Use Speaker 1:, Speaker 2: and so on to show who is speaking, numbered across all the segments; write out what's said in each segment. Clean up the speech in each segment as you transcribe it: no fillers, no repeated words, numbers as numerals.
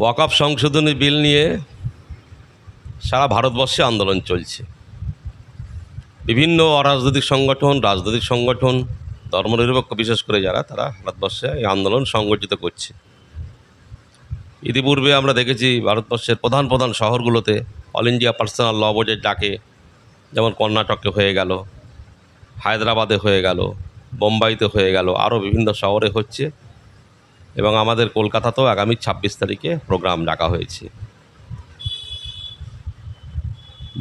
Speaker 1: ওয়াকফ সংশোধনী বিল নিয়ে সারা ভারতবর্ষে আন্দোলন চলছে। বিভিন্ন অরাজনৈতিক সংগঠন, রাজনৈতিক সংগঠন, ধর্মনিরপেক্ষ বিশেষ করে যারা, তারা ভারতবর্ষে এই আন্দোলন সংগঠিত করছে। ইতিপূর্বে আমরা দেখেছি ভারতবর্ষের প্রধান প্রধান শহরগুলোতে অল ইন্ডিয়া পার্সোনাল ল বোর্ডের ডাকে, যেমন কর্ণাটকে হয়ে গেল, হায়দ্রাবাদে হয়ে গেল, বোম্বাইতে হয়ে গেল, আরও বিভিন্ন শহরে হচ্ছে এবং আমাদের কলকাতাতেও আগামী 26 তারিখে প্রোগ্রাম ডাকা হয়েছে।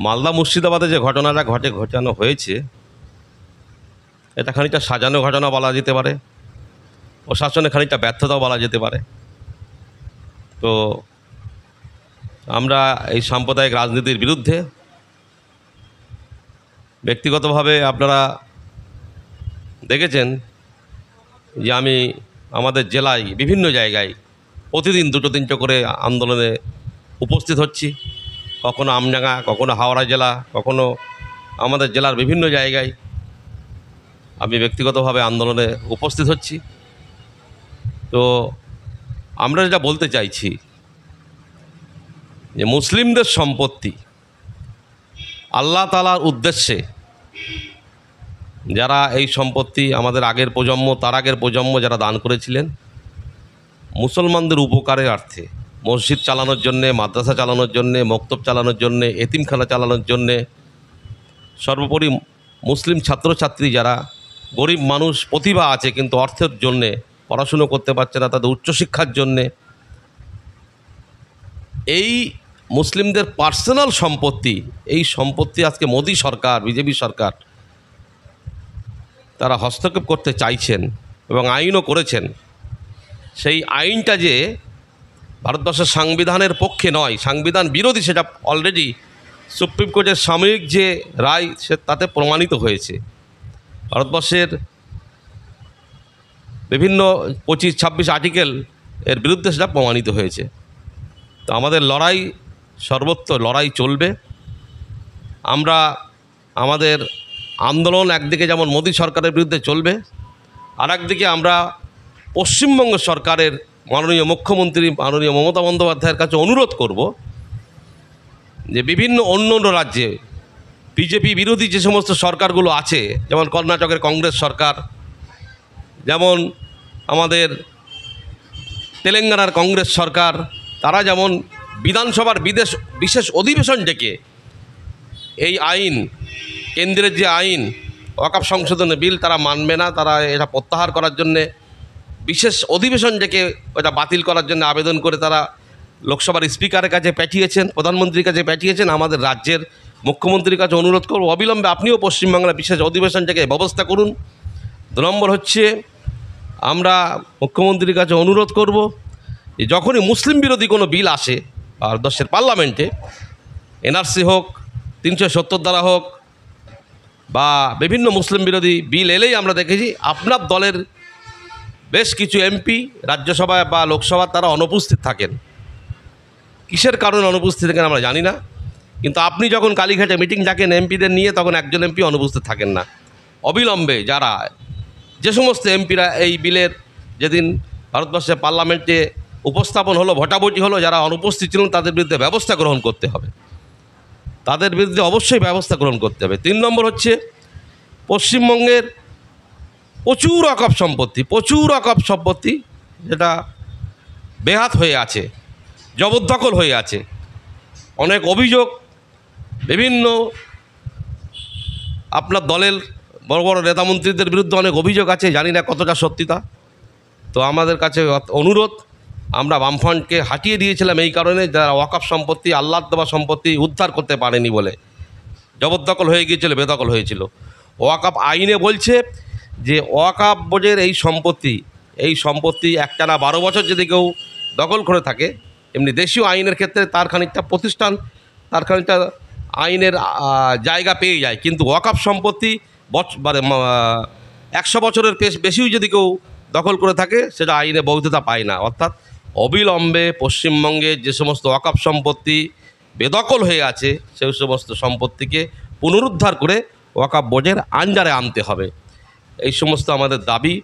Speaker 1: মালদা মুর্শিদাবাদে যে ঘটনাটা ঘটানো হয়েছে, এটা খানিকটা সাজানো ঘটনা বলা যেতে পারে, প্রশাসনে খানিকটা ব্যর্থতাও বলা যেতে পারে। তো আমরা এই সাম্প্রদায়িক রাজনীতির বিরুদ্ধে, ব্যক্তিগতভাবে আপনারা দেখেছেন যে আমি আমাদের জেলায় বিভিন্ন জায়গায় প্রতিদিন 2-3টো করে আন্দোলনে উপস্থিত হচ্ছি, কখনো আমডাঙ্গা, কখনো হাওড়া জেলা, কখনো আমাদের জেলার বিভিন্ন জায়গায় আমি ব্যক্তিগতভাবে আন্দোলনে উপস্থিত হচ্ছি। তো আমরা যেটা বলতে চাইছি যে মুসলিমদের সম্পত্তি আল্লাহ তাআলার উদ্দেশ্যে যারা এই সম্পত্তি আমাদের আগের প্রজন্ম, তার আগের প্রজন্ম যারা দান করেছিলেন মুসলমানদের উপকারের অর্থে, মসজিদ চালানোর জন্যে, মাদ্রাসা চালানোর জন্যে, মক্তব চালানোর জন্যে, এতিমখানা চালানোর জন্যে, সর্বোপরি মুসলিম ছাত্রছাত্রী যারা গরিব মানুষ, প্রতিভা আছে কিন্তু অর্থের জন্যে পড়াশুনো করতে পারছে না, তাদের উচ্চশিক্ষার জন্যে, এই মুসলিমদের পার্সোনাল সম্পত্তি, এই সম্পত্তি আজকে মোদী সরকার, বিজেপি সরকার তারা হস্তক্ষেপ করতে চাইছেন এবং আইনও করেছেন। সেই আইনটা যে ভারতবর্ষের সংবিধানের পক্ষে নয়, সংবিধান বিরোধী, সেটা অলরেডি সুপ্রিম কোর্টের সাময়িক যে রায় সে তাতে প্রমাণিত হয়েছে। ভারতবর্ষের বিভিন্ন 25-26 আর্টিকেল এর বিরুদ্ধে সেটা প্রমাণিত হয়েছে। তো আমাদের লড়াই, সর্বত্র লড়াই চলবে। আমরা আমাদের আন্দোলন একদিকে যেমন মোদী সরকারের বিরুদ্ধে চলবে, আর একদিকে আমরা পশ্চিমবঙ্গ সরকারের মাননীয় মুখ্যমন্ত্রী মাননীয় মমতা বন্দ্যোপাধ্যায়ের কাছে অনুরোধ করব যে বিভিন্ন অন্য রাজ্যে বিজেপি বিরোধী যে সমস্ত সরকারগুলো আছে, যেমন কর্ণাটকের কংগ্রেস সরকার, যেমন আমাদের তেলেঙ্গানার কংগ্রেস সরকার, তারা যেমন বিধানসভার বিশেষ অধিবেশন ডেকে এই আইন, কেন্দ্রের যে আইন ওয়াকফ সংশোধনী বিল তারা মানবে না, তারা এটা প্রত্যাহার করার জন্যে বিশেষ অধিবেশন ডেকে ওটা বাতিল করার জন্য আবেদন করে তারা লোকসভার স্পিকারের কাছে পাঠিয়েছেন, প্রধানমন্ত্রীর কাছে পাঠিয়েছেন। আমাদের রাজ্যের মুখ্যমন্ত্রীর কাছে অনুরোধ করব অবিলম্বে আপনিও পশ্চিমবাংলার বিশেষ অধিবেশন ডেকে ব্যবস্থা করুন। 2 নম্বর হচ্ছে আমরা মুখ্যমন্ত্রীর কাছে অনুরোধ করব যে যখনই মুসলিম বিরোধী কোনো বিল আসে ভারতবর্ষের পার্লামেন্টে, এনআরসি হোক, 370 ধারা হোক বা বিভিন্ন মুসলিম বিরোধী বিল এলেই আমরা দেখেছি আপনার দলের বেশ কিছু এমপি রাজ্যসভায় বা লোকসভায় তারা অনুপস্থিত থাকেন। কিসের কারণে অনুপস্থিত থাকেন আমরা জানি না, কিন্তু আপনি যখন কালীঘাটে মিটিং ডাকেন এমপিদের নিয়ে, তখন একজন এমপি অনুপস্থিত থাকেন না। অবিলম্বে যারা, যে সমস্ত এমপিরা এই বিলের যেদিন ভারতবর্ষের পার্লামেন্টে উপস্থাপন হলো, ভোটাভুটি হলো, যারা অনুপস্থিত ছিলেন তাদের বিরুদ্ধে ব্যবস্থা গ্রহণ করতে হবে, তাদের বিরুদ্ধে অবশ্যই ব্যবস্থা গ্রহণ করতে হবে। 3 নম্বর হচ্ছে পশ্চিমবঙ্গের প্রচুর ওয়াকফ সম্পত্তি যেটা বেহাত হয়ে আছে, জবরদখল হয়ে আছে। অনেক অভিযোগ, বিভিন্ন আপনার দলের বড় বড় নেতামন্ত্রীদের বিরুদ্ধে অনেক অভিযোগ আছে, জানি না কতটা সত্যিতা। তো আমাদের কাছে অনুরোধ, আমরা বামফ্রন্টকে হাঁটিয়ে দিয়েছিলাম এই কারণে, যারা ওয়াকফ সম্পত্তি, আল্লাহর দেওয়া সম্পত্তি উদ্ধার করতে পারেনি বলে জবরদখল হয়ে গিয়েছিল, বেদখল হয়েছিল। ওয়াকফ আইনে বলছে যে ওয়াকফ বোর্ডের এই সম্পত্তি একটানা 12 বছর যদি কেউ দখল করে থাকে, এমনি দেশীয় আইনের ক্ষেত্রে তার খানিকটা প্রতিষ্ঠান, তার খানিকটা আইনের জায়গা পেয়ে যায়, কিন্তু ওয়াকফ সম্পত্তি 100 বছরের বেশিও যদি কেউ দখল করে থাকে সেটা আইনে বৈধতা পায় না। অর্থাৎ অবিলম্বে পশ্চিমবঙ্গে যে সমস্ত ওয়াকফ সম্পত্তি বেদখল হয়ে আছে সেই সমস্ত সম্পত্তিকে পুনরুদ্ধার করে ওয়াকফ বোর্ডের আন্ডারে আনতে হবে, এই সমস্ত আমাদের দাবি।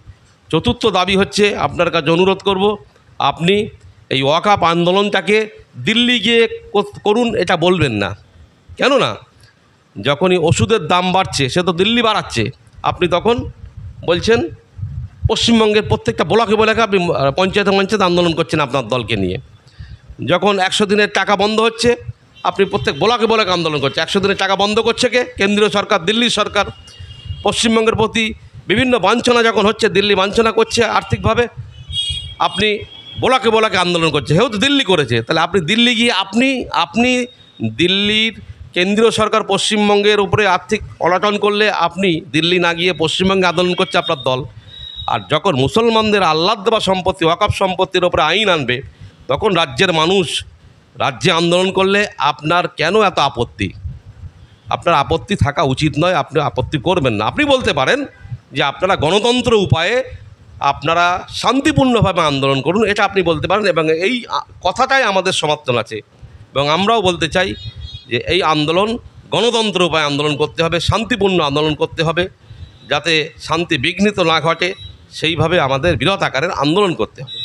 Speaker 1: 4র্থ দাবি হচ্ছে, আপনার কাছে অনুরোধ করব আপনি এই ওয়াকআপ আন্দোলনটাকে দিল্লি গিয়ে করুন এটা বলবেন না। কেননা যখনই ওষুধের দাম বাড়ছে, সে তো দিল্লি বাড়াচ্ছে, আপনি তখন বলছেন পশ্চিমবঙ্গের প্রত্যেকটা ব্লকে আপনি পঞ্চায়েতে আন্দোলন করছেন আপনার দলকে নিয়ে। যখন 100 দিনের টাকা বন্ধ হচ্ছে, আপনি প্রত্যেক ব্লকে আন্দোলন করছেন। 100 দিনের টাকা বন্ধ করছে কে? কেন্দ্রীয় সরকার, দিল্লির সরকার। পশ্চিমবঙ্গের প্রতি বিভিন্ন বাঞ্ছনা যখন হচ্ছে, দিল্লি বাঞ্ছনা করছে আর্থিকভাবে, আপনি ব্লকে আন্দোলন করছে। যেহেতু দিল্লি করেছে, তাহলে আপনি দিল্লি গিয়ে আপনি দিল্লির কেন্দ্রীয় সরকার পশ্চিমবঙ্গের উপরে আর্থিক অনটন করলে আপনি দিল্লি না গিয়ে পশ্চিমবঙ্গে আন্দোলন করছে আপনার দল। আর যখন মুসলমানদের আল্লাহ দেওয়া সম্পত্তি, ওয়াকফ সম্পত্তির ওপরে আইন আনবে, তখন রাজ্যের মানুষ রাজ্যে আন্দোলন করলে আপনার কেন এত আপত্তি? আপনার আপত্তি থাকা উচিত নয়, আপনি আপত্তি করবেন না। আপনি বলতে পারেন যে আপনারা গণতন্ত্র উপায়ে আপনারা শান্তিপূর্ণভাবে আন্দোলন করুন, এটা আপনি বলতে পারেন, এবং এই কথাটাই আমাদের সমর্থন আছে। এবং আমরাও বলতে চাই যে এই আন্দোলন গণতন্ত্র উপায়ে আন্দোলন করতে হবে, শান্তিপূর্ণ আন্দোলন করতে হবে, যাতে শান্তি বিঘ্নিত না ঘটে, সেইভাবে আমাদের বৃহৎ আকারের আন্দোলন করতে হবে।